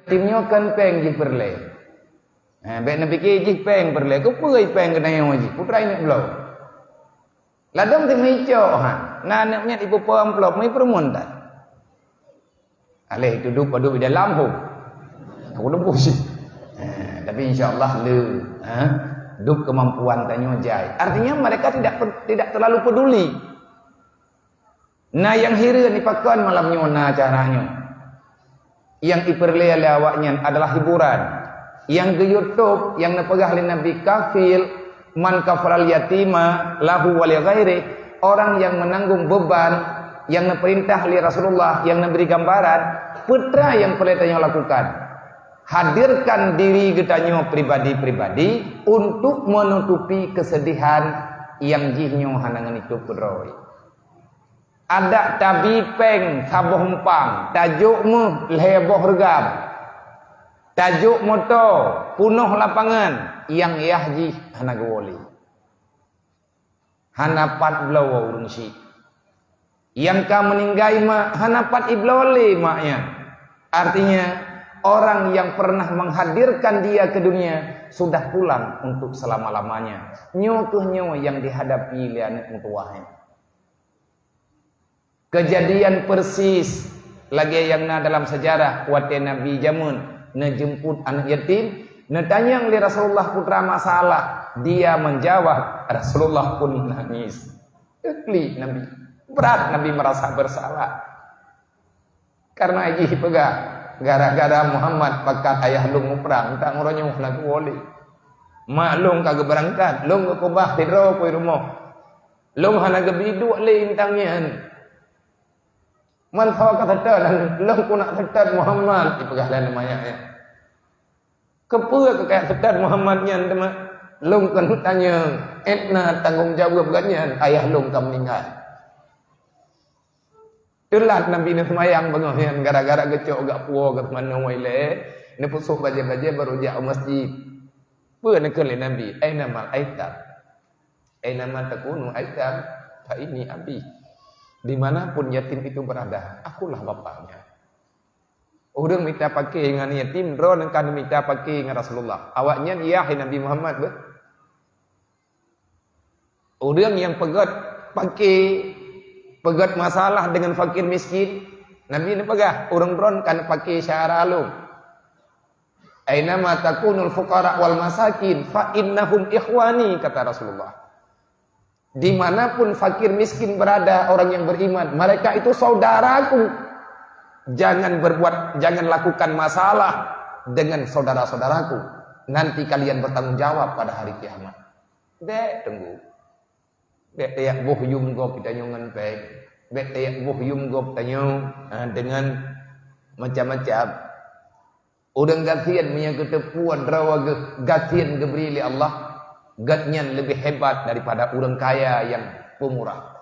timnya kan peng ji perle. Baik nak fikir ji peng perle. Kau pergi peng kena yang ji. Putra ini belau. Ladang tu meja Nah anaknya ibu puan pelok mai perempuan tak. Alih duduk di dalam hu. Aku dah pusing. Tapi insya-Allah duk kemampuan tanya jai. Artinya mereka tidak terlalu peduli. Nah yang hira ni pakuan malam nyona caranya. Yang iperlea awaknya adalah hiburan. Yang ke YouTube yang napegah li Nabi kafil man kafaral yatima lahu wali ghairi, orang yang menanggung beban yang naperintah li Rasulullah, yang memberi gambaran putra yang perlu lakukan. Hadirkan diri getanyo pribadi-pribadi untuk menutupi kesedihan yang jihnyo hanangan itu pedroi. Ada tabi peng saboh empang, tajukmu leboh regam. Tajuk moto punuh lapangan yang yahji hana gewoli. Hanapat belawa urung si. Yang ka meninggai mak hanapat iblole maknya. Artinya orang yang pernah menghadirkan dia ke dunia sudah pulang untuk selama-lamanya. Nyo yang dihadapi oleh anak mutuahnya. Kejadian persis lagi yang dalam sejarah wate Nabi Jamun jemput anak yatim, tanya oleh Rasulullah putra masalah, dia menjawab, Rasulullah pun nangis. Kekli Nabi, berat Nabi merasa bersalah karena ini pegah gara-gara Muhammad pakat ayah lung perang tak ngoronyong nak woli maklum kagak berangkat lung ke kubah tidro koi rumah lung hana gebidu le intangnya man sawa kata dan lung ku nak tetat Muhammad ipegah lain namanya ya kepe kayak tetat Muhammadnya teman lung kan tanya etna tanggung jawab ganyan ayah lung kam meninggal. Itulah Nabi ni semayang bangun gara-gara gecok gak puo kat mana waile ni pusuk baje-baje baru jauh masjid. Apa nak kali Nabi? Aina mal aitam. Aina man takunu aitam fa ini abi. Dimanapun yatim itu berada, akulah bapaknya. Orang minta pakai dengan yatim, orang kan minta pakai dengan Rasulullah. Awaknya iya Nabi Muhammad be. Orang yang pegat masalah dengan fakir miskin, Nabi ni pegah orang dron kan pakai syara alum. Aina ma takunul fuqara wal masakin fa innahum ikhwani kata Rasulullah. Dimanapun fakir miskin berada orang yang beriman, mereka itu saudaraku. Jangan lakukan masalah dengan saudara-saudaraku. Nanti kalian bertanggung jawab pada hari kiamat. Tunggu. Bek tayak buh yum gop tanyo pek. Bek tayak buh yum gop tanyo dengan macam-macam. Udang gatian punya ketepuan rawa gatian geberi oleh Allah. Gatnya lebih hebat daripada orang kaya yang pemurah.